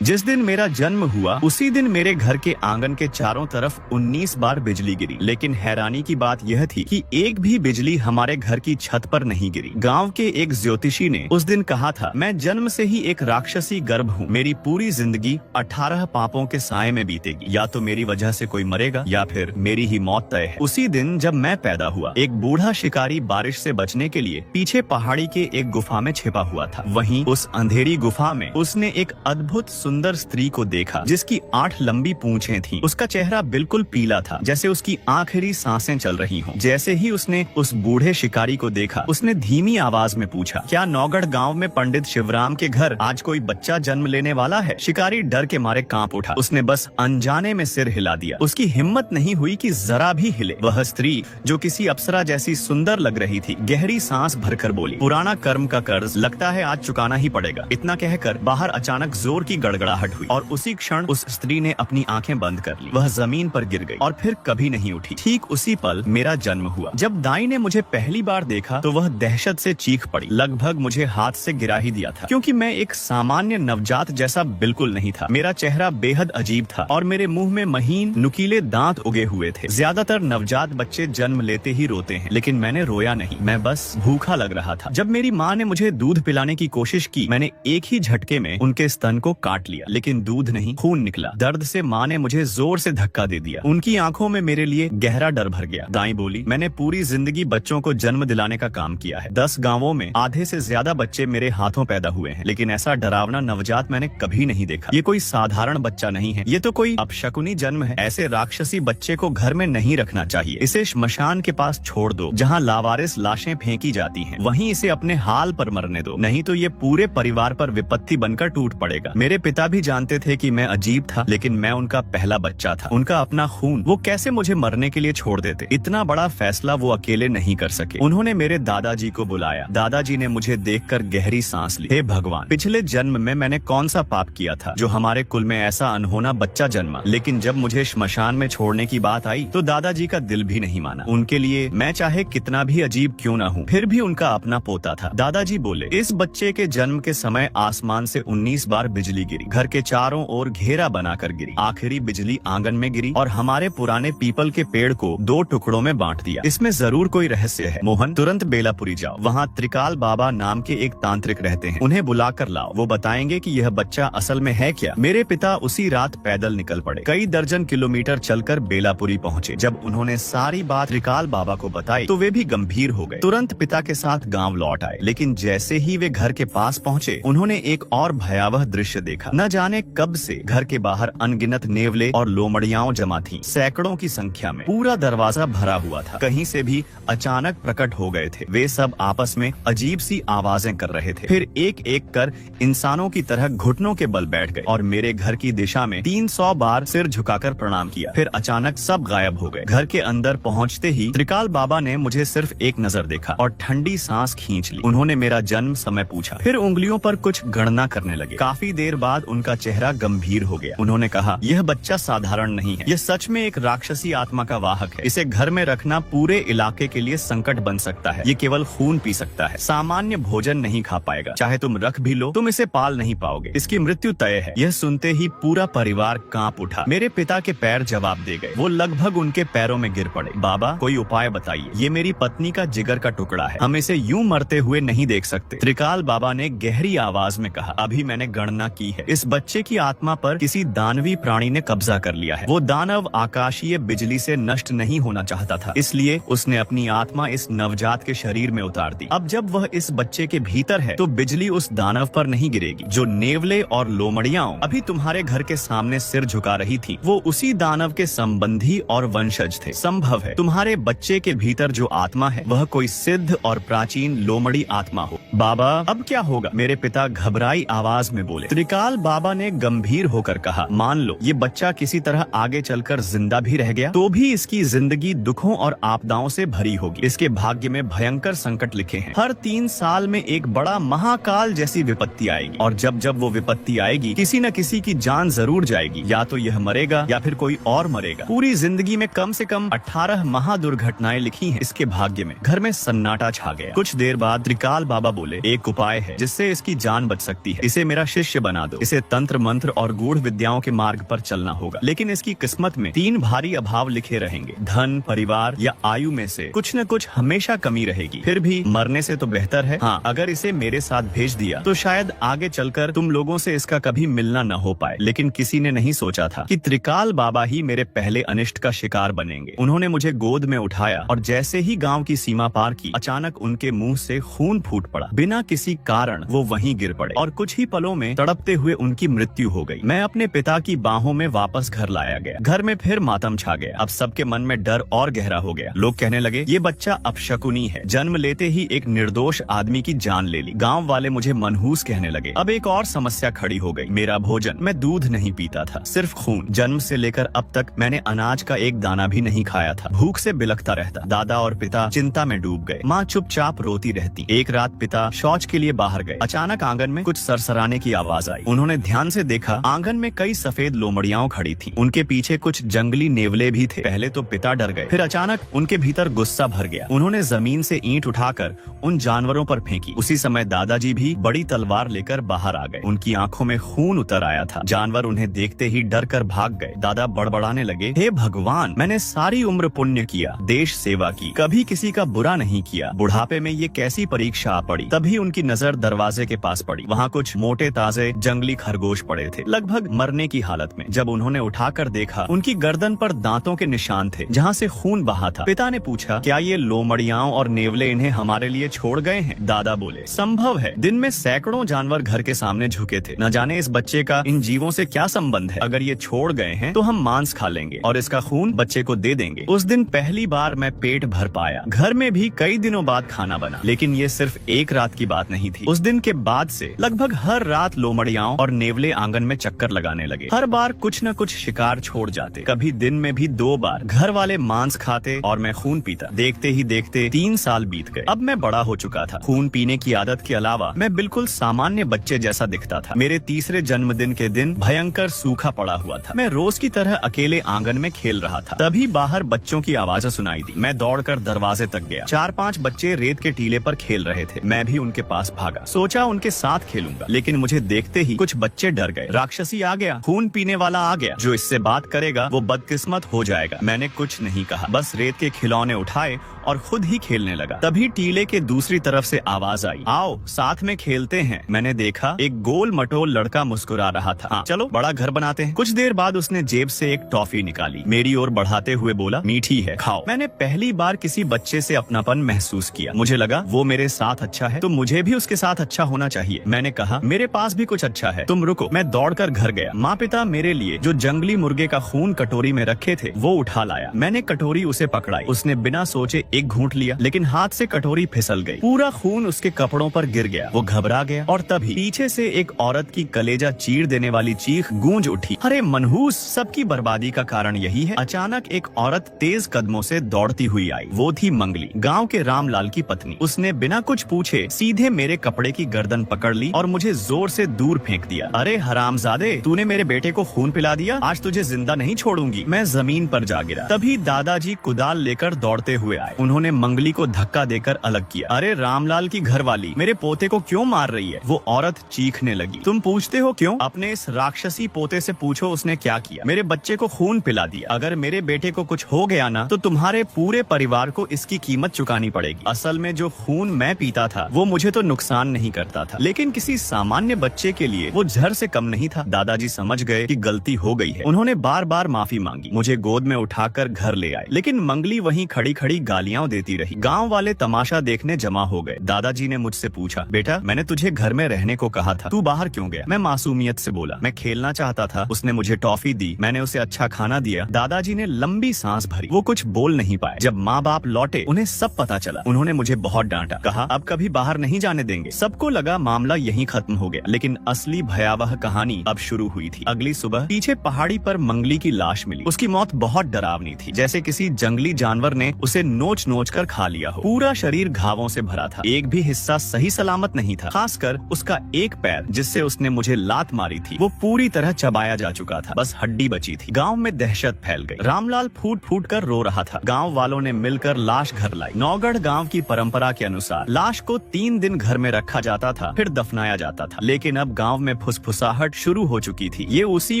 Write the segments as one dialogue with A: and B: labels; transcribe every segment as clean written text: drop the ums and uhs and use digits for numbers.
A: जिस दिन मेरा जन्म हुआ उसी दिन मेरे घर के आंगन के चारों तरफ 19 बार बिजली गिरी, लेकिन हैरानी की बात यह थी कि एक भी बिजली हमारे घर की छत पर नहीं गिरी। गांव के एक ज्योतिषी ने उस दिन कहा था, मैं जन्म से ही एक राक्षसी गर्भ हूँ, मेरी पूरी जिंदगी 18 पापों के साए में बीतेगी, या तो मेरी वजह से कोई मरेगा या फिर मेरी ही मौत तय है। उसी दिन जब मैं पैदा हुआ, एक बूढ़ा शिकारी बारिश से बचने के लिए पीछे पहाड़ी के एक गुफा में छिपा हुआ था। वहीं उस अंधेरी गुफा में उसने एक अद्भुत सुंदर स्त्री को देखा जिसकी 8 लंबी पूंछें थीं। उसका चेहरा बिल्कुल पीला था, जैसे उसकी आखिरी सांसें चल रही हों। जैसे ही उसने उस बूढ़े शिकारी को देखा, उसने धीमी आवाज में पूछा, क्या नौगढ़ गांव में पंडित शिवराम के घर आज कोई बच्चा जन्म लेने वाला है? शिकारी डर के मारे कांप उठा। उसने बस अनजाने में सिर हिला दिया। उसकी हिम्मत नहीं हुई कि जरा भी हिले। वह स्त्री, जो किसी अप्सरा जैसी सुंदर लग रही थी, गहरी सांस भरकर बोली, पुराना कर्म का कर्ज लगता है आज चुकाना ही पड़ेगा। इतना कहकर बाहर अचानक जोर की गड़गड़ाहट हुई और उसी क्षण उस स्त्री ने अपनी आंखें बंद कर ली। वह जमीन पर गिर गई और फिर कभी नहीं उठी। ठीक उसी पल मेरा जन्म हुआ। जब दाई ने मुझे पहली बार देखा तो वह दहशत से चीख पड़ी। लगभग मुझे हाथ से गिरा ही दिया था, क्योंकि मैं एक सामान्य नवजात जैसा बिल्कुल नहीं था। मेरा चेहरा बेहद अजीब था और मेरे मुंह में महीन नुकीले दांत उगे हुए थे। ज्यादातर नवजात बच्चे जन्म लेते ही रोते हैं, लेकिन मैंने रोया नहीं। मैं बस भूखा लग रहा था। जब मेरी माँ ने मुझे दूध पिलाने की कोशिश की, मैंने एक ही झटके में उनके स्तन को काट लिया, लेकिन दूध नहीं, खून निकला। दर्द से माँ ने मुझे जोर से धक्का दे दिया। उनकी आंखों में मेरे लिए गहरा डर भर गया। दाई बोली, मैंने पूरी जिंदगी बच्चों को जन्म दिलाने का काम किया है। 10 गांवों में आधे से ज्यादा बच्चे मेरे हाथों पैदा हुए हैं, लेकिन ऐसा डरावना नवजात मैंने कभी नहीं देखा। ये कोई साधारण बच्चा नहीं है, ये तो कोई अपशकुनी जन्म है। ऐसे राक्षसी बच्चे को घर में नहीं रखना चाहिए। इसे श्मशान के पास छोड़ दो, जहाँ लावारिस लाशें फेंकी जाती हैं। वहीं इसे अपने हाल पर मरने दो, नहीं तो ये पूरे परिवार पर विपत्ति बनकर टूट पड़ेगा। मेरे पिता भी जानते थे कि मैं अजीब था, लेकिन मैं उनका पहला बच्चा था, उनका अपना खून। वो कैसे मुझे मरने के लिए छोड़ देते? इतना बड़ा फैसला वो अकेले नहीं कर सके। उन्होंने मेरे दादाजी को बुलाया। दादाजी ने मुझे देखकर गहरी सांस ली। हे भगवान, पिछले जन्म में मैंने कौन सा पाप किया था जो हमारे कुल में ऐसा अनहोना बच्चा जन्मा? लेकिन जब मुझे श्मशान में छोड़ने की बात आई तो दादाजी का दिल भी नहीं माना। उनके लिए मैं चाहे कितना भी अजीब क्यों न हूँ, फिर भी उनका अपना पोता था। दादाजी बोले, इस बच्चे के जन्म के समय आसमान से 19 बार बिजली गिरी, घर के चारों ओर घेरा बनाकर गिरी। आखिरी बिजली आंगन में गिरी और हमारे पुराने पीपल के पेड़ को 2 टुकड़ों में बांट दिया। इसमें जरूर कोई रहस्य है। मोहन, तुरंत बेलापुरी जाओ। वहाँ त्रिकाल बाबा नाम के एक तांत्रिक रहते हैं, उन्हें बुलाकर लाओ। वो बताएंगे कि यह बच्चा असल में है क्या। मेरे पिता उसी रात पैदल निकल पड़े। कई दर्जन किलोमीटर चलकर बेलापुरी पहुँचे। जब उन्होंने सारी बात त्रिकाल बाबा को बताई तो वे भी गंभीर हो गए। तुरंत पिता के साथ गाँव लौट आए, लेकिन जैसे ही वे घर के पास पहुँचे, उन्होंने एक और भयावह दृश्य देखा। न जाने कब से घर के बाहर अनगिनत नेवले और लोमड़ियाओं जमा थीं, सैकड़ों की संख्या में। पूरा दरवाजा भरा हुआ था, कहीं से भी अचानक प्रकट हो गए थे। वे सब आपस में अजीब सी आवाजें कर रहे थे, फिर एक एक कर इंसानों की तरह घुटनों के बल बैठ गए और मेरे घर की दिशा में 300 बार सिर झुकाकर प्रणाम किया। फिर अचानक सब गायब हो गए। घर के अंदर पहुँचते ही त्रिकाल बाबा ने मुझे सिर्फ एक नजर देखा और ठंडी सांस खींच ली। उन्होंने मेरा जन्म समय पूछा, फिर उंगलियों पर कुछ गणना करने लगे। काफी देर बाद उनका चेहरा गंभीर हो गया। उन्होंने कहा, यह बच्चा साधारण नहीं है, यह सच में एक राक्षसी आत्मा का वाहक है। इसे घर में रखना पूरे इलाके के लिए संकट बन सकता है। ये केवल खून पी सकता है, सामान्य भोजन नहीं खा पाएगा। चाहे तुम रख भी लो, तुम इसे पाल नहीं पाओगे। इसकी मृत्यु तय है। यह सुनते ही पूरा परिवार कांप उठा। मेरे पिता के पैर जवाब दे गए। वो लगभग उनके पैरों में गिर पड़े। बाबा, कोई उपाय बताइए। ये मेरी पत्नी का जिगर का टुकड़ा है, हम इसे यूं मरते हुए नहीं देख सकते। त्रिकाल बाबा ने गहरी आवाज में कहा, अभी मैंने गणना की है, इस बच्चे की आत्मा पर किसी दानवी प्राणी ने कब्जा कर लिया है। वो दानव आकाशीय बिजली से नष्ट नहीं होना चाहता था, इसलिए उसने अपनी आत्मा इस नवजात के शरीर में उतार दी। अब जब वह इस बच्चे के भीतर है तो बिजली उस दानव पर नहीं गिरेगी। जो नेवले और लोमड़ियाओं अभी तुम्हारे घर के सामने सिर झुका रही थी, वो उसी दानव के संबंधी और वंशज थे। संभव है तुम्हारे बच्चे के भीतर जो आत्मा है वह कोई सिद्ध और प्राचीन लोमड़ी आत्मा हो। बाबा, अब क्या होगा? मेरे पिता घबराई आवाज में बोले। त्रिकाल बाबा ने गंभीर होकर कहा, मान लो ये बच्चा किसी तरह आगे चलकर जिंदा भी रह गया तो भी इसकी जिंदगी दुखों और आपदाओं से भरी होगी। इसके भाग्य में भयंकर संकट लिखे हैं। हर 3 साल में एक बड़ा महाकाल जैसी विपत्ति आएगी और जब जब वो विपत्ति आएगी किसी न किसी की जान जरूर जाएगी। या तो यह मरेगा या फिर कोई और मरेगा। पूरी जिंदगी में कम से कम 18 महादुर्घटनाएं लिखी हैं इसके भाग्य में। घर में सन्नाटा छा गया। कुछ देर बाद त्रिकाल बाबा बोले, एक उपाय है जिससे इसकी जान बच सकती है। इसे मेरा शिष्य बना दो। इसे तंत्र मंत्र और गूढ़ विद्याओं के मार्ग पर चलना होगा, लेकिन इसकी किस्मत में 3 भारी अभाव लिखे रहेंगे। धन, परिवार या आयु में से कुछ न कुछ हमेशा कमी रहेगी। फिर भी मरने से तो बेहतर है। हाँ, अगर इसे मेरे साथ भेज दिया तो शायद आगे चलकर तुम लोगों से इसका कभी मिलना न हो पाए। लेकिन किसी ने नहीं सोचा था कि त्रिकाल बाबा ही मेरे पहले अनिष्ट का शिकार बनेंगे। उन्होंने मुझे गोद में उठाया और जैसे ही गांव की सीमा पार की, अचानक उनके मुंह से खून फूट पड़ा। बिना किसी कारण वो वहीं गिर पड़े और कुछ ही पलों में तड़पते हुए उनकी मृत्यु हो गई। मैं अपने पिता की बाहों में वापस घर लाया गया। घर में फिर मातम छा गया। अब सबके मन में डर और गहरा हो गया। लोग कहने लगे, ये बच्चा अपशकुनी है, जन्म लेते ही एक निर्दोष आदमी की जान ले ली। गांव वाले मुझे मनहूस कहने लगे। अब एक और समस्या खड़ी हो गई, मेरा भोजन। मैं दूध नहीं पीता था, सिर्फ खून। जन्म से लेकर अब तक मैंने अनाज का एक दाना भी नहीं खाया था। भूख से बिलखता रहता। दादा और पिता चिंता में डूब गए। माँ चुपचाप रोती रहती। एक रात पिता शौच के लिए बाहर गए। अचानक आंगन में कुछ सरसराने की आवाज आई। उन्होंने ध्यान से देखा, आंगन में कई सफेद लोमड़ियां खड़ी थी। उनके पीछे कुछ जंगली नेवले भी थे। पहले तो पिता डर गए, फिर अचानक उनके भीतर गुस्सा भर गया। उन्होंने जमीन से ईंट उठाकर उन जानवरों पर फेंकी। उसी समय दादाजी भी बड़ी तलवार लेकर बाहर आ गए। उनकी आंखों में खून उतर आया था। जानवर उन्हें देखते ही डर कर भाग गए। दादा बड़बड़ाने लगे, हे भगवान, मैंने सारी उम्र पुण्य किया, देश सेवा की, कभी किसी का बुरा नहीं किया। बुढ़ापे में ये कैसी परीक्षा आ पड़ी। तभी उनकी नजर दरवाजे के पास पड़ी। वहाँ कुछ मोटे ताजे जंगली खरगोश पड़े थे, लगभग मरने की हालत में। जब उन्होंने उठाकर देखा, उनकी गर्दन पर दांतों के निशान थे जहाँ से खून बहा था। पिता ने पूछा, क्या ये लोमड़ियाओं और नेवले इन्हें हमारे लिए छोड़ गए हैं? दादा बोले, संभव है। दिन में सैकड़ों जानवर घर के सामने झुके थे। न जाने इस बच्चे का इन जीवों से क्या संबंध है। अगर ये छोड़ गए हैं तो हम मांस खा लेंगे और इसका खून बच्चे को दे देंगे। उस दिन पहली बार मैं पेट भर पाया। घर में भी कई दिनों बाद खाना बना, लेकिन ये सिर्फ एक रात की बात नहीं थी। उस दिन के बाद से लगभग हर रात लोमड़ियाओं और नेवले आंगन में चक्कर लगाने लगे। हर बार कुछ न कुछ शिकार छोड़ जाते। कभी दिन में भी 2 बार। घर वाले मांस खाते और मैं खून पीता। देखते ही देखते 3 साल बीत गए। अब मैं बड़ा हो चुका था। खून पीने की आदत के अलावा मैं बिल्कुल सामान्य बच्चे जैसा दिखता था। मेरे तीसरे जन्मदिन के दिन भयंकर सूखा पड़ा हुआ था। मैं रोज की तरह अकेले आंगन में खेल रहा था। तभी बाहर बच्चों की आवाजें सुनाई दी। मैं दौड़कर दरवाजे तक गया। 4-5 बच्चे रेत के टीले पर खेल रहे थे। मैं भी उनके पास भागा। सोचा उनके साथ खेलूंगा, लेकिन मुझे देखते ही कुछ बच्चे डर गए। राक्षसी आ गया, खून पीने वाला आ गया। जो इससे बात करेगा वो बदकिस्मत हो जाएगा। मैंने कुछ नहीं कहा, बस रेत के खिलौने उठाए और खुद ही खेलने लगा। तभी टीले के दूसरी तरफ से आवाज आई, आओ साथ में खेलते हैं। मैंने देखा एक गोल मटोल लड़का मुस्कुरा रहा था। हाँ, चलो बड़ा घर बनाते हैं। कुछ देर बाद उसने जेब से एक टॉफी निकाली, मेरी ओर बढ़ाते हुए बोला, मीठी है, खाओ। मैंने पहली बार किसी बच्चे से अपनापन महसूस किया। मुझे लगा वो मेरे साथ अच्छा है तो मुझे भी उसके साथ अच्छा होना चाहिए। मैंने कहा, मेरे पास भी कुछ अच्छा है, तुम रुको। मैं दौड़कर घर गया। माँ पिता मेरे लिए जो जंगली मुर्गे का खून कटोरी में रखे थे वो उठा लाया। मैंने कटोरी उसे पकड़ाई। उसने बिना सोचे एक घूंट लिया, लेकिन हाथ से कटोरी फिसल गई। पूरा खून उसके कपड़ों पर गिर गया। वो घबरा गया और तभी पीछे से एक औरत की कलेजा चीर देने वाली चीख गूंज उठी। अरे मनहूस, सबकी बर्बादी का कारण यही है। अचानक एक औरत तेज कदमों से दौड़ती हुई आई। वो थी मंगली, गांव के रामलाल की पत्नी। उसने बिना कुछ पूछे सीधे मेरे कपड़े की गर्दन पकड़ ली और मुझे जोर से दूर फेंक दिया। अरे हरामजादे, तूने मेरे बेटे को खून पिला दिया, आज तुझे जिंदा नहीं छोड़ूंगी। मैं जमीन पर जा गिरा। तभी दादाजी कुदाल लेकर दौड़ते हुए आए। उन्होंने मंगली को धक्का देकर अलग किया। अरे रामलाल की घरवाली, मेरे पोते को क्यों मार रही है? वो औरत चीखने लगी। तुम पूछते हो क्यों? अपने इस राक्षसी पोते से पूछो उसने क्या किया। मेरे बच्चे को खून पिला दिया। अगर मेरे बेटे को कुछ हो गया ना तो तुम्हारे पूरे परिवार को इसकी कीमत चुकानी पड़ेगी। असल में जो खून मैं पीता था वो मुझे तो नुकसान नहीं करता था, लेकिन किसी सामान्य बच्चे के लिए वो जहर से कम नहीं था। दादाजी समझ गए कि गलती हो गई है। उन्होंने बार बार माफी मांगी, मुझे गोद में उठाकर घर ले आए, लेकिन मंगली वहीं खड़ी खड़ी गालियां देती रही। गांव वाले तमाशा देखने जमा हो गए। दादाजी ने मुझसे पूछा, बेटा मैंने तुझे घर में रहने को कहा था, तू बाहर क्यों गया? मैं मासूमियत से बोला, मैं खेलना चाहता था। उसने मुझे टॉफी दी, मैंने उसे अच्छा खाना दिया। दादाजी ने लंबी सांस भरी। वो कुछ बोल नहीं पाए। जब माँ बाप लौटे उन्हें सब पता चला। उन्होंने मुझे बहुत डांटा, कहा अब कभी बाहर नहीं जाने देंगे। सबको लगा मामला यहीं खत्म हो गया, लेकिन असली भयावह कहानी अब शुरू हुई थी। अगली सुबह पीछे पहाड़ी पर मंगली की लाश मिली। उसकी मौत बहुत डरावनी थी, जैसे किसी जंगली जानवर ने उसे नोच नोच नोच कर खा लिया हो। पूरा शरीर घावों से भरा था, एक भी हिस्सा सही सलामत नहीं था। खासकर उसका एक पैर जिससे उसने मुझे लात मारी थी वो पूरी तरह चबाया जा चुका था, बस हड्डी बची थी। गाँव में दहशत फैल गई। रामलाल फूट फूट कर रो रहा था। गाँव वालों ने मिलकर लाश घर लाई। नौगढ़ गाँव की परंपरा के अनुसार लाश को 3 दिन घर में रखा जाता था, फिर दफनाया जाता था। लेकिन अब गाँव में फुसफुसाहट शुरू हो चुकी थी। ये उसी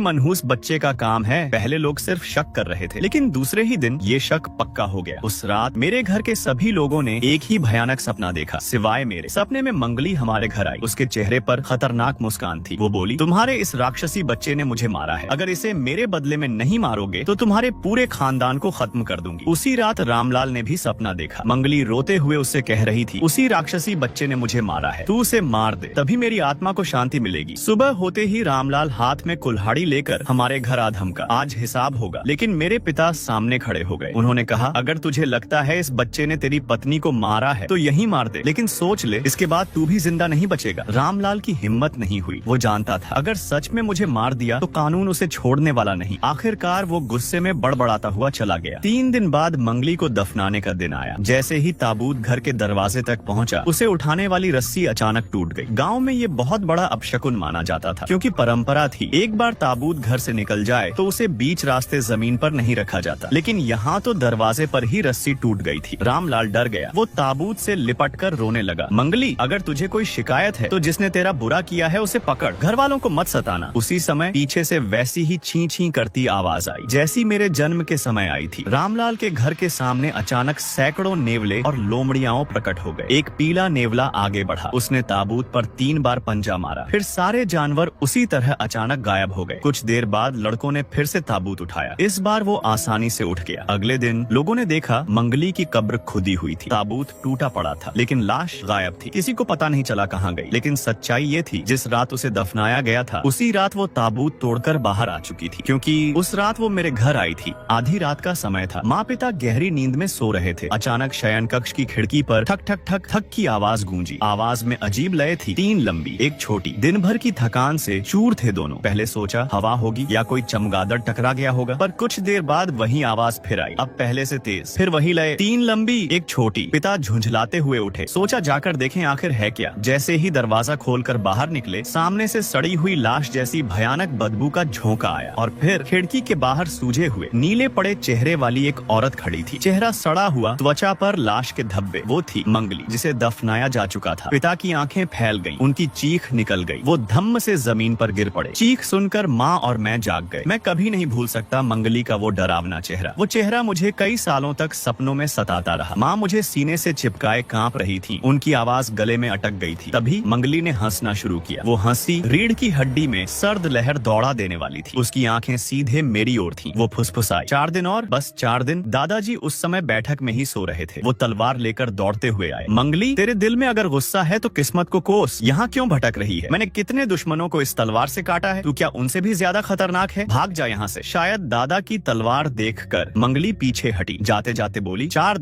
A: मनहूस बच्चे का काम है। पहले लोग सिर्फ शक कर रहे थे, लेकिन दूसरे ही दिन ये शक पक्का हो गया। उस रात मेरे घर के सभी लोगों ने एक ही भयानक सपना देखा, सिवाय मेरे। सपने में मंगली हमारे घर आई। उसके चेहरे पर खतरनाक मुस्कान थी। वो बोली, तुम्हारे इस राक्षसी बच्चे ने मुझे मारा है। अगर इसे मेरे बदले में नहीं मारोगे तो तुम्हारे पूरे खानदान को खत्म कर दूंगी। उसी रात रामलाल ने भी सपना देखा। मंगली रोते हुए उससे कह रही थी, उसी राक्षसी बच्चे ने मुझे मारा है, तू उसे मार दे, तभी मेरी आत्मा को शांति मिलेगी। सुबह होते ही रामलाल हाथ में कुल्हाड़ी लेकर हमारे घर आ धमका, आज हिसाब होगा। लेकिन मेरे पिता सामने खड़े हो गए। उन्होंने कहा, अगर तुझे लगता है इस बच्चे ने तेरी पत्नी को मारा है तो यही मार दे, लेकिन सोच ले इसके बाद तू भी जिंदा नहीं बचेगा। रामलाल की हिम्मत नहीं हुई। वो जानता था अगर सच में मुझे मार दिया तो कानून उसे छोड़ने वाला नहीं। आखिरकार वो गुस्से में बड़बड़ाता हुआ चला गया। 3 दिन बाद मंगली को दफनाने का दिन आया। जैसे ही ताबूत घर के दरवाजे तक पहुंचा, उसे उठाने वाली रस्सी अचानक टूट गई। गांव में ये बहुत बड़ा अपशकुन माना जाता था, क्योंकि परंपरा थी एक बार ताबूत घर से निकल जाए तो उसे बीच रास्ते जमीन पर नहीं रखा जाता। लेकिन यहाँ तो दरवाजे पर ही रस्सी टूट गई थी। रामलाल डर गया। वो ताबूत से लिपट कर रोने लगा, मंगली अगर तुझे कोई शिकायत है तो जिसने तेरा बुरा किया है उसे पकड़, घर वालों को मत सताना। उसी समय पीछे से वैसी ही छी छी करती आवाज आई जैसी मेरे जन्म के समय आई थी। रामलाल के घर के सामने अचानक सैकड़ों नेवले और लोमड़ियाओं प्रकट हो गए। एक पीला नेवला आगे बढ़ा। उसने ताबूत पर 3 बार पंजा मारा। फिर सारे जानवर उसी तरह अचानक गायब हो गए। कुछ देर बाद लड़कों ने फिर से ताबूत उठाया। इस बार वो आसानी से उठ गया। अगले दिन लोगों ने देखा मंगली की कब्र खुदी हुई थी। ताबूत टूटा पड़ा था, लेकिन लाश गायब थी। किसी को पता नहीं चला कहाँ गई। लेकिन सच्चाई ये थी, जिस रात उसे दफनाया गया था उसी रात वो ताबूत तोड़कर बाहर आ चुकी थी, क्योंकि उस रात वो मेरे घर आई थी। आधी रात का समय था। माँ पिता गहरी नींद में सो रहे थे। अचानक शयन कक्ष की खिड़की पर ठक ठक ठक ठक की आवाज गूंजी। आवाज में अजीब लय थी, 3 लंबी, एक छोटी। दिन भर की थकान से चूर थे दोनों। पहले सोचा हवा होगी या कोई चमगादड़ टकरा गया होगा, पर कुछ देर बाद वही आवाज फिर आई, अब पहले से तेज। फिर वही लय, 3 लंबी, एक छोटी। पिता झुंझलाते हुए उठे। सोचा जाकर देखें आखिर है क्या। जैसे ही दरवाजा खोलकर बाहर निकले, सामने से सड़ी हुई लाश जैसी भयानक बदबू का झोंका आया। और फिर खिड़की के बाहर सूजे हुए नीले पड़े चेहरे वाली एक औरत खड़ी थी। चेहरा सड़ा हुआ, त्वचा पर लाश के धब्बे। वो थी मंगली, जिसे दफनाया जा चुका था। पिता की आंखें फैल गईं, उनकी चीख निकल गई। वो धम्म से जमीन पर गिर पड़े। चीख सुनकर माँ और मैं जाग गए। मैं कभी नहीं भूल सकता मंगली का वो डरावना चेहरा। वो चेहरा मुझे कई सालों तक सपनों में सताता रहा। माँ मुझे सीने से चिपकाए कांप रही थी। उनकी आवाज गले में अटक गई थी। तभी मंगली ने हंसना शुरू किया। वो हंसी रीढ़ की हड्डी में सर्द लहर दौड़ा देने वाली थी। उसकी आंखें सीधे मेरी ओर थीं। वो फुसफुसाई, 4 दिन और, बस 4 दिन। दादाजी उस समय बैठक में ही सो रहे थे। वो तलवार लेकर दौड़ते हुए आए। मंगली, तेरे दिल में अगर गुस्सा है तो किस्मत को कोस। यहाँ क्यों भटक रही है? मैंने कितने दुश्मनों को इस तलवार से काटा है, तू क्या उनसे भी ज्यादा खतरनाक है? भाग जा यहाँ से। शायद दादा की तलवार देखकर मंगली पीछे हटी। जाते जाते बोली, 4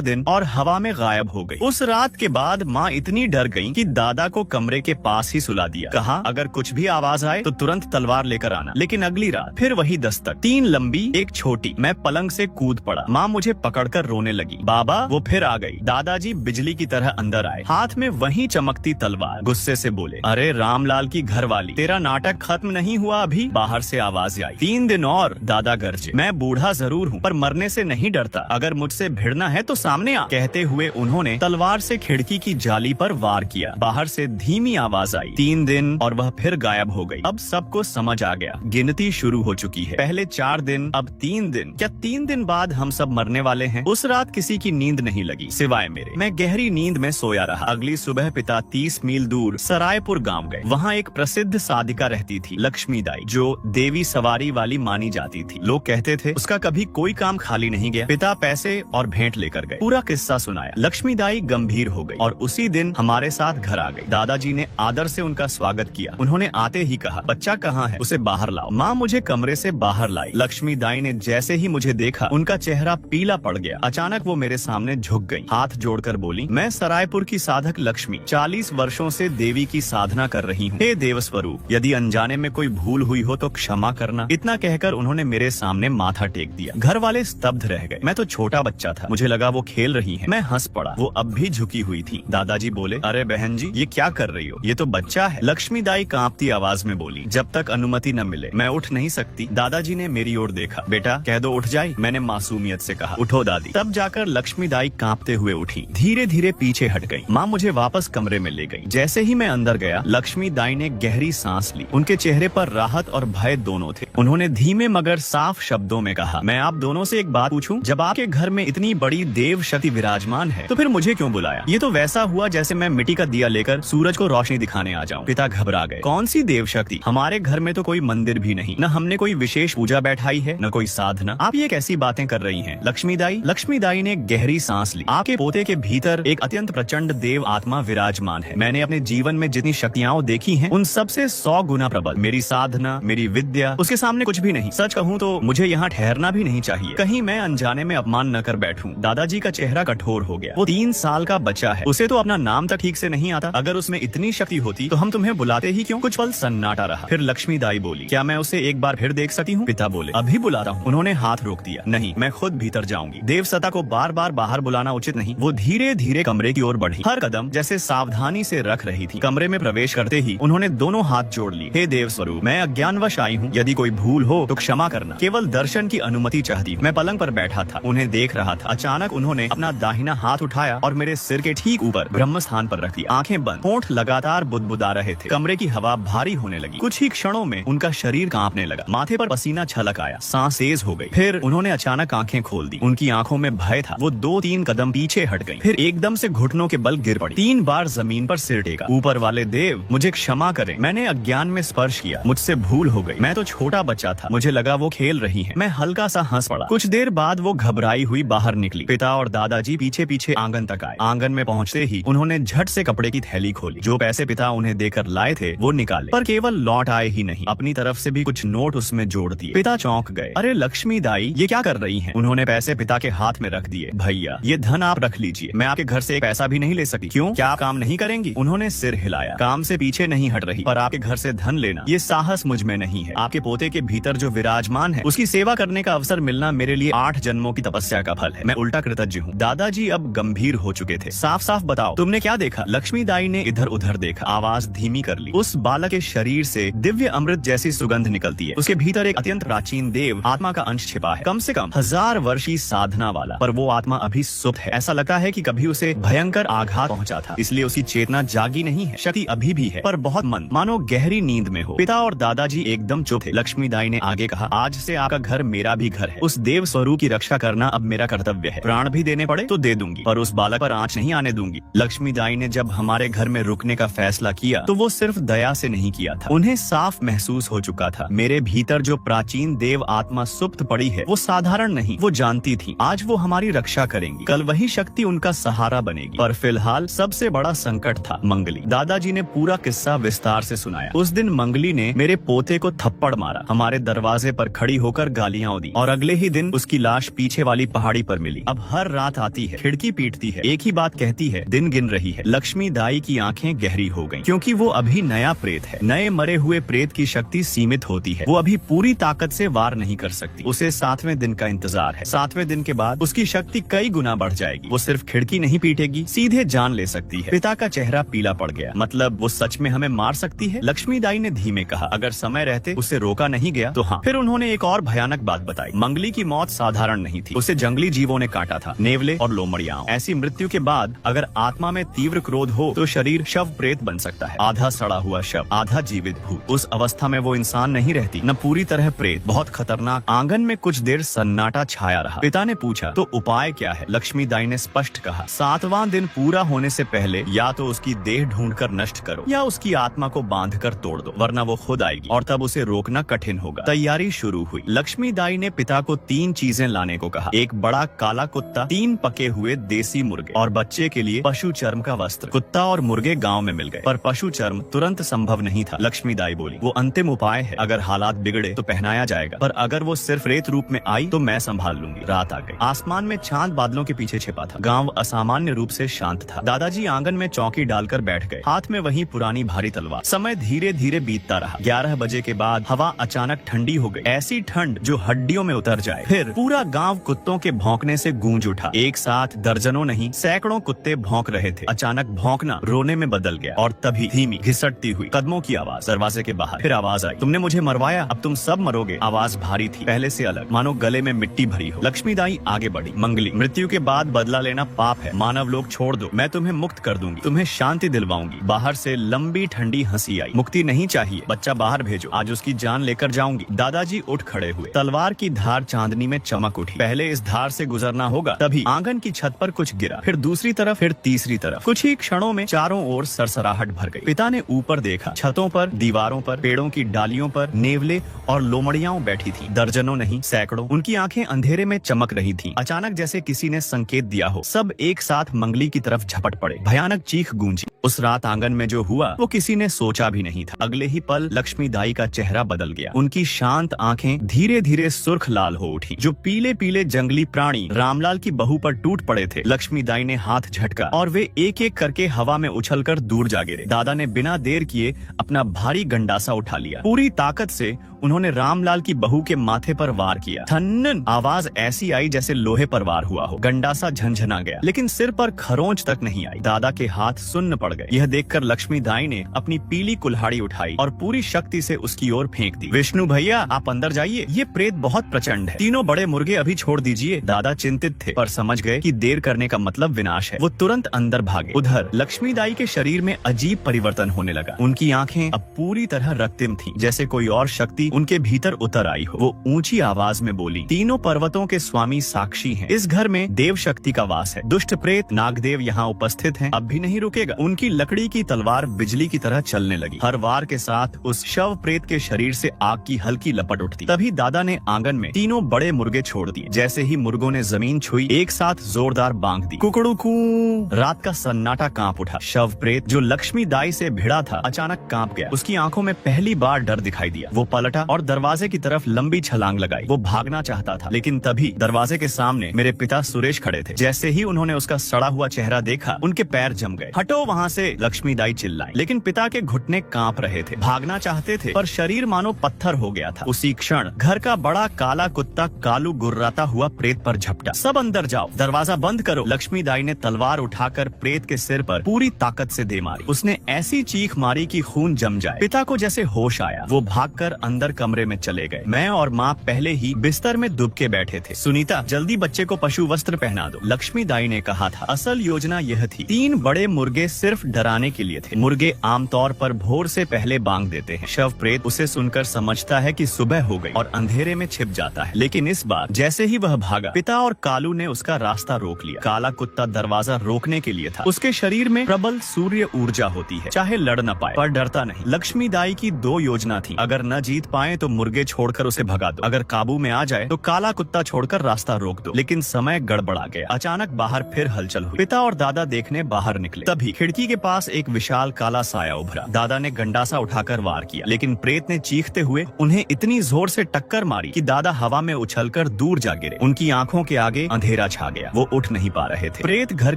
A: दिन और हवा में गायब हो गई। उस रात के बाद माँ इतनी डर गई कि दादा को कमरे के पास ही सुला दिया। कहा अगर कुछ भी आवाज आए तो तुरंत तलवार लेकर आना। लेकिन अगली रात फिर वही दस्तक, 3 लंबी, एक छोटी। मैं पलंग से कूद पड़ा। माँ मुझे पकड़कर रोने लगी। बाबा, वो फिर आ गई। दादाजी बिजली की तरह अंदर आए, हाथ में वही चमकती तलवार। गुस्से से बोले, अरे रामलाल की घरवाली, तेरा नाटक खत्म नहीं हुआ अभी। बाहर से आवाज आई, 3 दिन और। दादा गरजे, मैं बूढ़ा जरूर हूँ पर मरने से नहीं डरता। अगर मुझसे भिड़ना है तो सामने आ। कहते हुए उन्होंने तलवार से खिड़की की जाली पर वार किया। बाहर से धीमी आवाज आई, 3 दिन और वह फिर गायब हो गई। अब सबको समझ आ गया, गिनती शुरू हो चुकी है। पहले 4 दिन, अब 3 दिन। क्या 3 दिन बाद हम सब मरने वाले हैं? उस रात किसी की नींद नहीं लगी सिवाय मेरे। मैं गहरी नींद में सोया रहा। अगली सुबह पिता 30 मील दूर सरायपुर गांव गए। वहाँ एक प्रसिद्ध साधिका रहती थी, लक्ष्मीदाई, जो देवी सवारी वाली मानी जाती थी। लोग कहते थे उसका कभी कोई काम खाली नहीं गया। पिता पैसे और भेंट लेकर गए। पूरा किस्सा सुनाया। लक्ष्मीदाई गंभीर हो गई और उसी दिन हमारे साथ घर आ गई। दादाजी ने आदर से उनका स्वागत किया। उन्होंने आते ही कहा, बच्चा कहाँ है? उसे बाहर लाओ। माँ मुझे कमरे से बाहर लाई। लक्ष्मीदाई ने जैसे ही मुझे देखा, उनका चेहरा पीला पड़ गया। अचानक वो मेरे सामने झुक गई, हाथ जोड़कर बोली, मैं सरायपुर की साधक लक्ष्मी 40 वर्षों से देवी की साधना कर रही हूँ। हे देव स्वरूप, यदि अनजाने में कोई भूल हुई हो तो क्षमा करना। इतना कहकर उन्होंने मेरे सामने माथा टेक दिया। घर वाले स्तब्ध रह गए। मैं तो छोटा बच्चा गया था। मुझे लगा वो खेल रही हैं। मैं हंस पड़ा। वो अब भी झुकी हुई थी। दादाजी बोले, अरे बहन जी, ये क्या कर रही हो? ये तो बच्चा है। लक्ष्मी दाई कांपती आवाज में बोली, जब तक अनुमति न मिले मैं उठ नहीं सकती। दादाजी ने मेरी ओर देखा। बेटा कह दो उठ जाए, मैंने मासूमियत से कहा। उठो दादी। तब जाकर लक्ष्मी दाई कांपते हुए उठी, धीरे धीरे पीछे हट गई। माँ मुझे वापस कमरे में ले गई। जैसे ही मैं अंदर गया, लक्ष्मी दाई ने गहरी सांस ली। उनके चेहरे पर राहत और भय दोनों थे। उन्होंने धीमे मगर साफ शब्दों में कहा, मैं आप दोनों से एक बात पूछूं? जब आपके घर में इतनी बड़ी देव शक्ति विराजमान है तो फिर मुझे क्यों बुलाया? ये तो वैसा हुआ जैसे मैं मिट्टी का दिया लेकर सूरज को रोशनी दिखाने आ जाऊं। पिता घबरा गए। कौन सी देव शक्ति? हमारे घर में तो कोई मंदिर भी नहीं, न हमने कोई विशेष पूजा बैठाई है, न कोई साधना। आप ये कैसी बातें कर रही हैं लक्ष्मी दाई? लक्ष्मी दाई ने गहरी सांस ली। आपके पोते के भीतर एक अत्यंत प्रचंड देव आत्मा विराजमान है। मैंने अपने जीवन में जितनी शक्तियां देखी हैं, उन सबसे 100 गुना प्रबल। मेरी साधना, मेरी विद्या उसके सामने कुछ भी नहीं। सच कहूँ तो मुझे यहाँ ठहरना भी नहीं चाहिए, कहीं मैं अनजाने में अपमान न कर बैठूं। दादाजी का चेहरा कठोर हो गया। वो 3 साल का बच्चा है, उसे तो अपना नाम तक ठीक से नहीं आता। अगर उसमें इतनी शक्ति होती तो हम तुम्हें बुलाते ही क्यों? कुछ पल सन्नाटा रहा। फिर लक्ष्मी दाई बोली, क्या मैं उसे एक बार फिर देख सकती हूँ? पिता बोले, अभी बुला रहा हूँ। उन्होंने हाथ रोक दिया। नहीं, मैं खुद भीतर जाऊंगी। देव सत्ता को बार बार बाहर बुलाना उचित नहीं। वो धीरे धीरे कमरे की ओर बढ़ी, हर कदम जैसे सावधानी से रख रही थी। कमरे में प्रवेश करते ही उन्होंने दोनों हाथ जोड़ लिए। हे देव स्वरूप, मैं अज्ञानवश आई हूँ। यदि कोई भूल हो तो क्षमा करना। केवल दर्शन की अनुमति चाहती हूँ। मैं पलंग पर बैठा था, उन्हें देख रहा था। अचानक उन्होंने अपना दाहिना हाथ उठाया और मेरे सिर के ठीक ऊपर ब्रह्म स्थान पर रख दिया। आंखें बंद, होंठ लगातार बुदबुदा रहे थे। कमरे की हवा भारी होने लगी। कुछ ही क्षणों में उनका शरीर कांपने लगा। माथे पर पसीना छलक आया, सांस तेज हो गई। फिर उन्होंने अचानक आंखें खोल दी। उनकी आंखों में भय था। वो 2-3 कदम पीछे हट गई, फिर एकदम से घुटनों के बल गिर पड़ी। 3 बार जमीन पर सिर टेका। ऊपर वाले देव, मुझे क्षमा करें, मैंने अज्ञान में स्पर्श किया, मुझसे भूल हो गई। मैं तो छोटा बच्चा था, मुझे लगा वो खेल रही है। मैं हल्का सा हंस पड़ा। कुछ देर बाद वो घबराई हुई बाहर निकली। पिता और दादाजी पीछे पीछे आंगन तक आए। आंगन में पहुंचते ही उन्होंने झट से कपड़े की थैली खोली। जो पैसे पिता उन्हें देकर लाए थे वो निकाले, पर केवल लौट आए ही नहीं, अपनी तरफ से भी कुछ नोट उसमें जोड़ दिए। पिता चौंक गए। अरे लक्ष्मी दाई, ये क्या कर रही हैं? उन्होंने पैसे पिता के हाथ में रख दिए। भैया, ये धन आप रख लीजिए, मैं आपके घर से एक पैसा भी नहीं ले सकती। क्यों? क्या आप काम नहीं करेंगी? उन्होंने सिर हिलाया। काम से पीछे नहीं हट रही, पर आपके घर से धन लेना, ये साहस मुझ में नहीं है। आपके पोते के भीतर जो विराजमान है, उसकी सेवा करने का अवसर मिलना मेरे लिए 8 जन्मों की तपस्या का फल है। मैं उल्टा कृतज्ञ हूँ। दादाजी अब गंभीर हो चुके थे। साफ साफ बताओ, तुमने क्या देखा? लक्ष्मी दाई ने इधर उधर देखा, आवाज धीमी कर ली। उस बालक के शरीर से दिव्य अमृत जैसी सुगंध निकलती है। उसके भीतर एक अत्यंत प्राचीन देव आत्मा का अंश छिपा है, कम से कम 1000 वर्ष की साधना वाला। पर वो आत्मा अभी सुप्त है। ऐसा लगता है कि कभी उसे भयंकर आघात पहुंचा था, इसलिए उसकी चेतना जागी नहीं है। शक्ति अभी भी है, पर बहुत मंद, मानो गहरी नींद में हो। पिता और दादाजी एकदम चुप थे। लक्ष्मी दाई ने आगे कहा, आज से आपका घर मेरा भी घर है। उस देव स्वरूप की रक्षा करना अब मेरा कर्तव्य है। प्राण भी देने पड़े तो दे दूंगी, पर उस बालक पर आंच नहीं आने दूंगी। लक्ष्मी दाई ने जब हमारे घर में रुकने का फैसला किया तो वो सिर्फ दया से नहीं किया था। उन्हें साफ महसूस हो चुका था, मेरे भीतर जो प्राचीन देव आत्मा सुप्त पड़ी है वो साधारण नहीं। वो जानती थी आज वो हमारी रक्षा करेंगी, कल वही शक्ति उनका सहारा बनेगी। पर फिलहाल सबसे बड़ा संकट था मंगली। दादाजी ने पूरा किस्सा विस्तार से सुनाया। उस दिन मंगली ने मेरे पोते को थप्पड़ मारा, हमारे दरवाजे पर खड़ी होकर गालियां दी, और अगले ही दिन उसकी लाश पीछे वाली पहाड़ी पर मिली। अब हर रात आती है, खिड़की पीटती है, एक ही बात कहती है, दिन गिन रही है। लक्ष्मी दाई की आंखें गहरी हो गईं, क्योंकि वो अभी नया प्रेत है। नए मरे हुए प्रेत की शक्ति सीमित होती है, वो अभी पूरी ताकत से वार नहीं कर सकती। उसे 7वें दिन का इंतजार है। 7वें दिन के बाद उसकी शक्ति कई गुना बढ़ जाएगी। वो सिर्फ खिड़की नहीं पीटेगी, सीधे जान ले सकती है। पिता का चेहरा पीला पड़ गया। मतलब वो सच में हमें मार सकती है? लक्ष्मी दाई ने धीमे कहा, अगर समय रहते उसे रोका नहीं गया तो हाँ। फिर उन्होंने एक और भयानक बात बताई। मंगली की मौत साधारण नहीं थी, उसे जंगली जीवों ने काटा था, नेवले और लोमड़ियाओं। ऐसी मृत्यु के बाद अगर आत्मा में तीव्र क्रोध हो तो शरीर शव प्रेत बन सकता है, आधा सड़ा हुआ शव, आधा जीवित भूत। उस अवस्था में वो इंसान नहीं रहती, न पूरी तरह प्रेत। बहुत खतरनाक। आंगन में कुछ देर सन्नाटा छाया रहा। पिता ने पूछा, तो उपाय क्या है? लक्ष्मी दाई ने स्पष्ट कहा, 7वां दिन पूरा होने से पहले या तो उसकी देह ढूंढकर नष्ट करो या उसकी आत्मा को बांधकर तोड़ दो, वरना वो खुद आएगी और तब उसे रोकना कठिन होगा। तैयारी शुरू हुई। लक्ष्मी दाई ने पिता को 3 चीजें लाने को कहा, एक बड़ा काला कुत्ता, 3 पके हुए देसी मुर्गे और बच्चे के लिए पशु चर्म का वस्त्र। कुत्ता और मुर्गे गांव में मिल गए, पर पशु चर्म तुरंत संभव नहीं था। लक्ष्मी दाई बोली, वो अंतिम उपाय है, अगर हालात बिगड़े तो पहनाया जाएगा, पर अगर वो सिर्फ रेत रूप में आई तो मैं संभाल लूंगी। रात आ गई। आसमान में चांद बादलों के पीछे छिपा था। गांव असामान्य रूप से शांत था। दादाजी आंगन में चौकी डालकर बैठ गए, हाथ में वही पुरानी भारी तलवार। समय धीरे धीरे बीतता रहा। 11 बजे के बाद हवा अचानक ठंडी हो गई, ऐसी ठंड जो हड्डियों में उतर जाए। फिर पूरा गांव कुत्तों के भौंकने भौंकने से गूंज उठा। एक साथ दर्जनों नहीं सैकड़ों कुत्ते भौंक रहे थे। अचानक भौंकना रोने में बदल गया और तभी धीमी घिसटती हुई कदमों की आवाज दरवाजे के बाहर। फिर आवाज आई, तुमने मुझे मरवाया, अब तुम सब मरोगे। आवाज भारी थी, पहले से अलग, मानो गले में मिट्टी भरी हो। लक्ष्मीदाई आगे बढ़ी, मंगली, मृत्यु के बाद बदला लेना पाप है, मानव लोग छोड़ दो, मैं तुम्हें मुक्त कर दूंगी, तुम्हें शांति दिलवाऊंगी। बाहर से लंबी ठंडी हंसी आई। मुक्ति नहीं चाहिए, बच्चा बाहर भेजो, आज उसकी जान लेकर जाऊंगी। दादाजी उठ खड़े हुए, तलवार की धार चांदनी में चमक उठी। पहले इस धार से गुजरना होगा। तभी आंगन की छत पर कुछ गिरा, फिर दूसरी तरफ, फिर तीसरी तरफ। कुछ ही क्षणों में चारों ओर सरसराहट भर गई। पिता ने ऊपर देखा, छतों पर, दीवारों पर, पेड़ों की डालियों पर नेवले और लोमड़ियां बैठी थी, दर्जनों नहीं सैकड़ों। उनकी आंखें अंधेरे में चमक रही थीं। अचानक जैसे किसी ने संकेत दिया हो, सब एक साथ मंगली की तरफ झपट पड़े। भयानक चीख गूंजी। उस रात आंगन में जो हुआ वो किसी ने सोचा भी नहीं था। अगले ही पल लक्ष्मीदाई का चेहरा बदल गया। उनकी शांत आंखें धीरे धीरे सुर्ख लाल हो उठी। जो पीले पीले जंगली प्राणी रामलाल की बहू पर टूट पड़े थे, लक्ष्मीदाई ने हाथ झटका और वे एक एक करके हवा में उछलकर दूर जा गिरे। दादा ने बिना देर किए अपना भारी गंडासा उठा लिया। पूरी ताकत से उन्होंने रामलाल की बहू के माथे पर वार किया। थन्नन आवाज ऐसी आई जैसे लोहे पर वार हुआ हो। गंडासा झंझना गया, लेकिन सिर पर खरोंच तक नहीं आई। दादा के हाथ सुन्न पड़ गए। यह देखकर लक्ष्मीदाई ने अपनी पीली कुल्हाड़ी उठाई और पूरी शक्ति से उसकी ओर फेंक दी। विष्णु भैया, आप अंदर जाइए, ये प्रेत बहुत प्रचंड है। तीनों बड़े मुर्गे अभी छोड़ दीजिए। दादा चिंतित थे, पर समझ गए कि देर करने का मतलब विनाश है। वो तुरंत अंदर भागे। उधर लक्ष्मीदाई के शरीर में अजीब परिवर्तन होने लगा। उनकी आंखें अब पूरी तरह रक्तिम थीं, जैसे कोई और शक्ति उनके भीतर उतर आई हो। वो ऊंची आवाज में बोली, तीनों पर्वतों के स्वामी साक्षी हैं। इस घर में देव शक्ति का वास है। दुष्ट प्रेत नागदेव यहाँ उपस्थित हैं, अब भी नहीं रुकेगा। उनकी लकड़ी की तलवार बिजली की तरह चलने लगी। हर वार के साथ उस शव प्रेत के शरीर से आग की हल्की लपट उठती। तभी दादा ने आंगन में तीनों बड़े मुर्गे छोड़ दिए। जैसे ही मुर्गों ने जमीन छुई, एक साथ जोरदार बांग दी। कुकड़ू कू। रात का सन्नाटा कांप उठा। शव प्रेत जो लक्ष्मीदाई से भिड़ा था, अचानक कांप गया। उसकी आंखों में पहली बार डर दिखाई दिया। वो पलटा और दरवाजे की तरफ लंबी छलांग लगाई। वो भागना चाहता था, लेकिन तभी दरवाजे के सामने मेरे पिता सुरेश खड़े थे। जैसे ही उन्होंने उसका सड़ा हुआ चेहरा देखा, उनके पैर जम गए। हटो वहाँ से, लक्ष्मीदाई चिल्लाई। लेकिन पिता के घुटने कांप रहे थे। भागना चाहते थे, पर शरीर मानो पत्थर हो गया था। उसी क्षण घर का बड़ा काला कुत्ता कालू गुर्राता हुआ प्रेत पर झपटा। सब अंदर जाओ, दरवाजा बंद करो। लक्ष्मीदाई ने तलवार उठाकर प्रेत के सिर पर पूरी ताकत से दे मारी। उसने ऐसी चीख मारी कि खून जम जाए। पिता को जैसे होश आया। वो भागकर अंदर कमरे में चले गए। मैं और माँ पहले ही बिस्तर में दुब के बैठे थे। सुनीता, जल्दी बच्चे को पशु वस्त्र पहना दो, लक्ष्मीदाई ने कहा था। असल योजना यह थी, 3 बड़े मुर्गे सिर्फ डराने के लिए थे। मुर्गे आमतौर पर भोर से पहले बांग देते हैं। शव प्रेत उसे सुनकर समझता है कि सुबह हो गई और अंधेरे में छिप जाता है। लेकिन इस बार जैसे ही वह भागा, पिता और कालू ने उसका रास्ता रोक लिया। काला कुत्ता दरवाजा रोकने के लिए था। उसके शरीर में प्रबल सूर्य ऊर्जा होती है, चाहे लड़ न पाए पर डरता नहीं। लक्ष्मीदाई की 2 योजना थी। अगर न जीत पाए तो मुर्गे छोड़कर उसे भगा दो, अगर काबू में आ जाए तो काला कुत्ता छोड़कर रास्ता रोक दो। लेकिन समय गड़बड़ा गया। अचानक बाहर फिर हलचल हुई। पिता और दादा देखने बाहर निकले। तभी खिड़की के पास एक विशाल काला साया उभरा। दादा ने गंडासा उठाकर वार किया, लेकिन प्रेत ने चीखते हुए उन्हें इतनी जोर से टक्कर मारी कि दादा हवा में उछलकर दूर जा गिरे। उनकी आंखों के आगे अंधेरा छा गया। वो उठ नहीं पा रहे थे। प्रेत घर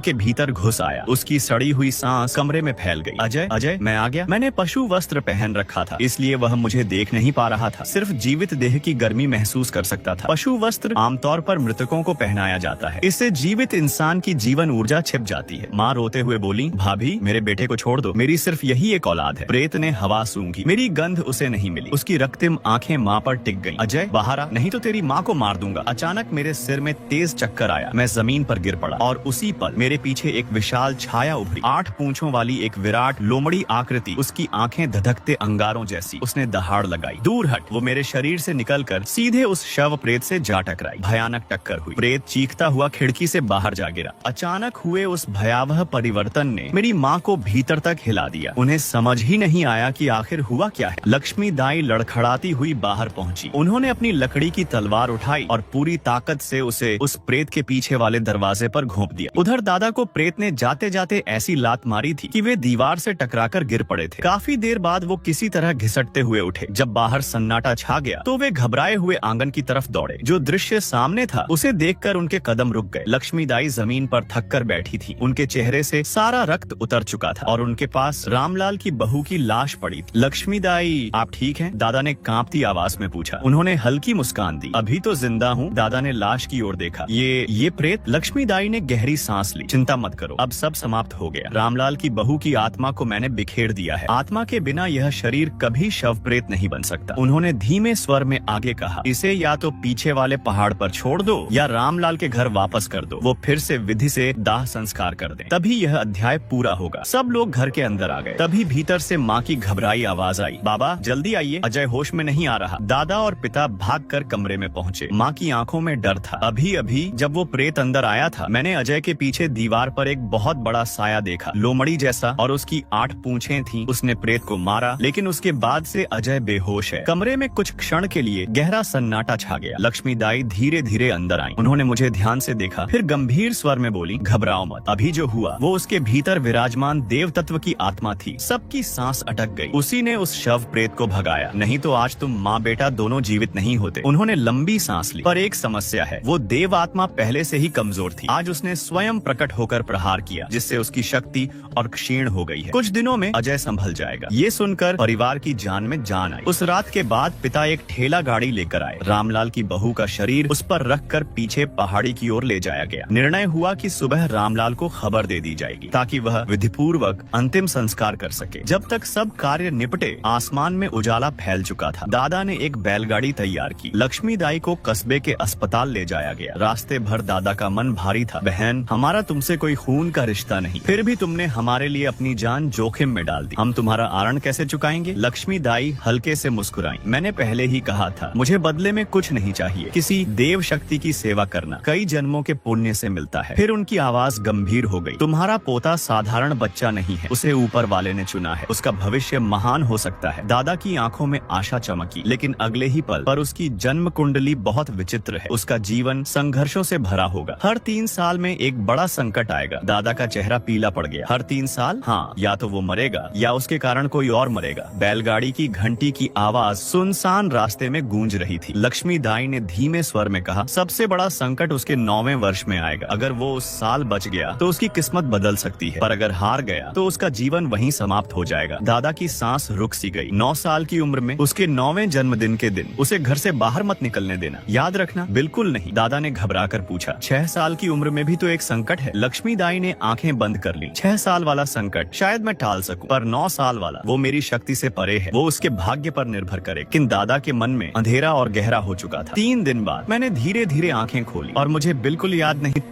A: के भीतर घुस आया। उसकी सड़ी हुई सांस कमरे में फैल गई। अजय, अजय, मैं आ गया। मैंने पशु वस्त्र पहन रखा था, इसलिए वह मुझे देख नहीं पा रहा था। सिर्फ जीवित देह की गर्मी महसूस कर सकता था। पशु वस्त्र आमतौर पर मृतकों को पहनाया जाता है। इससे जीवित इंसान की जीवन ऊर्जा छिप जाती है। माँ रोते हुए बोली, भाभी, मेरे बेटे को छोड़ दो, मेरी सिर्फ यही एक औलाद है। प्रेत ने हवा सूंघी। मेरी गंध उसे नहीं मिली। उसकी रक्तिम आंखें माँ पर टिक गईं। अजय, बाहर आ, नहीं तो तेरी माँ को मार दूंगा। अचानक मेरे सिर में तेज चक्कर आया। मैं जमीन पर गिर पड़ा और उसी पल मेरे पीछे एक विशाल छाया उभरी। 8 पूंछों वाली एक विराट लोमड़ी आकृति, उसकी आंखें धधकते अंगारों जैसी। उसने दहाड़ लगाई, दूर हट। वो मेरे शरीर से निकलकर सीधे उस शव प्रेत से जा टकराई। भयानक टक्कर हुई। प्रेत चीखता हुआ खिड़की से बाहर जा गिरा। अचानक हुए उस भयावह परिवर्तन ने मेरी माँ को भीतर तक हिला दिया। उन्हें समझ ही नहीं आया कि आखिर हुआ क्या है। लक्ष्मीदाई लड़खड़ाती हुई बाहर पहुंची। उन्होंने अपनी लकड़ी की तलवार उठाई और पूरी ताकत से उसे उस प्रेत के पीछे वाले दरवाजे पर घोंप दिया। उधर दादा को प्रेत ने जाते जाते ऐसी लात मारी थी कि वे दीवार से टकराकर गिर पड़े थे। काफी देर बाद वो किसी तरह घिसटते हुए उठे। जब बाहर सन्नाटा छा गया तो वे घबराए हुए आंगन की तरफ दौड़े। जो दृश्य सामने था उसे देखकर उनके कदम रुक गए। लक्ष्मीदाई जमीन पर थक कर बैठी थी। उनके चेहरे से सारा रक्त उतर चुका था और उनके पास रामलाल की बहू की लाश पड़ी थी। लक्ष्मीदाई, आप ठीक हैं? दादा ने कांपती आवाज में पूछा। उन्होंने हल्की मुस्कान दी। अभी तो जिंदा हूँ। दादा ने लाश की ओर देखा। ये प्रेत? लक्ष्मीदाई ने गहरी सांस ली। चिंता मत करो, अब सब समाप्त हो गया। रामलाल की बहू की आत्मा को मैंने बिखेर दिया है। आत्मा के बिना यह शरीर कभी शव प्रेत नहीं बन सकता। उन्होंने धीमे स्वर में आगे कहा, इसे या तो पीछे वाले पहाड़ पर छोड़ दो या रामलाल के घर वापस कर दो। वो फिर से विधि से दाह संस्कार कर दें, तभी यह अध्याय पूरा होगा। सब लोग घर के अंदर आ गए। तभी भीतर से माँ की घबराई आवाज आई, बाबा जल्दी आइए, अजय होश में नहीं आ रहा। दादा और पिता भागकर कमरे में पहुँचे। माँ की आंखों में डर था। अभी अभी जब वो प्रेत अंदर आया था, मैंने अजय के पीछे दीवार पर एक बहुत बड़ा साया देखा, लोमड़ी जैसा, और उसकी 8 पूंछें थीं। उसने प्रेत को मारा, लेकिन उसके बाद से अजय बेहोश है। कमरे में कुछ क्षण के लिए गहरा सन्नाटा छा गया। लक्ष्मीदाई धीरे धीरे अंदर आई। उन्होंने मुझे ध्यान से देखा, फिर गंभीर स्वर में बोली, घबराओ मत। अभी जो हुआ वो उसके भीतर विराजमान देव तत्व की आत्मा थी। सबकी सांस अटक गई। उसी ने उस शव प्रेत को भगाया, नहीं तो आज तुम माँ बेटा दोनों जीवित नहीं होते। उन्होंने लंबी सांस ली। पर एक समस्या है, वो देव आत्मा पहले से ही कमजोर थी। आज उसने स्वयं प्रकट होकर प्रहार किया, जिससे उसकी शक्ति और क्षीण हो गई है। कुछ दिनों में अजय संभल जाएगा। ये सुनकर परिवार की जान में जान आई। उस रात के बाद पिता एक ठेला गाड़ी लेकर आए। रामलाल की बहू का शरीर उस पर रखकर पीछे पहाड़ी की ओर ले जाया गया। निर्णय हुआ कि सुबह रामलाल को खबर दे दी जाएगी, ताकि वह विधिपूर्वक अंतिम संस्कार कर सके। जब तक सब कार्य निपटे, आसमान में उजाला फैल चुका था। दादा ने एक बैलगाड़ी तैयार की। लक्ष्मीदाई को कस्बे के अस्पताल ले जाया गया। रास्ते भर दादा का मन भारी था। बहन, हमारा तुमसे कोई खून का रिश्ता नहीं, फिर भी तुमने हमारे लिए अपनी जान जोखिम में डाल दी। हम तुम्हारा आरण कैसे चुकाएंगे? लक्ष्मीदाई हल्के से मुस्कुराई। मैंने पहले ही कहा था, मुझे बदले में कुछ नहीं चाहिए। किसी देव शक्ति की सेवा करना कई जन्मों के पुण्य से मिलता है। फिर उनकी आवाज गंभीर हो गई। तुम्हारा पोता साधारण बच्चा नहीं है, उसे ऊपर वाले ने चुना है। उसका भविष्य महान हो सकता है। दादा की आंखों में आशा चमकी, लेकिन अगले ही पल पर उसकी जन्म कुंडली बहुत विचित्र है। उसका जीवन संघर्षों से भरा होगा। हर 3 साल में एक बड़ा संकट आएगा। दादा का चेहरा पीला पड़ गया। हर 3 साल? हाँ, या तो वो मरेगा या उसके कारण कोई और मरेगा। बैलगाड़ी की घंटी की आवाज सुनसान रास्ते में गूंज रही थी। लक्ष्मीदाई ने धीमे स्वर में कहा, सबसे बड़ा संकट उसके 9वें वर्ष में आएगा। अगर वो उस साल बच गया तो उसकी किस्मत बदल सकती है, पर अगर हार गया तो उसका जीवन वहीं समाप्त हो जाएगा। दादा की सांस रुक सी गई। 9 साल की उम्र में उसके 9वें जन्मदिन के दिन उसे घर से बाहर मत निकलने देना, याद रखना। बिल्कुल नहीं, दादा ने घबरा कर पूछा। 6 साल की उम्र में भी तो एक संकट है। लक्ष्मीदाई ने आंखें बंद कर ली। 6 साल वाला संकट शायद मैं टाल सकूं, पर 9 साल वाला, वो मेरी शक्ति से परे है। वो उसके भाग्य पर निर्भर करे। किन दादा के मन में अंधेरा और गहरा हो चुका था। 3 दिन बाद मैंने धीरे धीरे आंखें खोली और मुझे बिल्कुल याद नहीं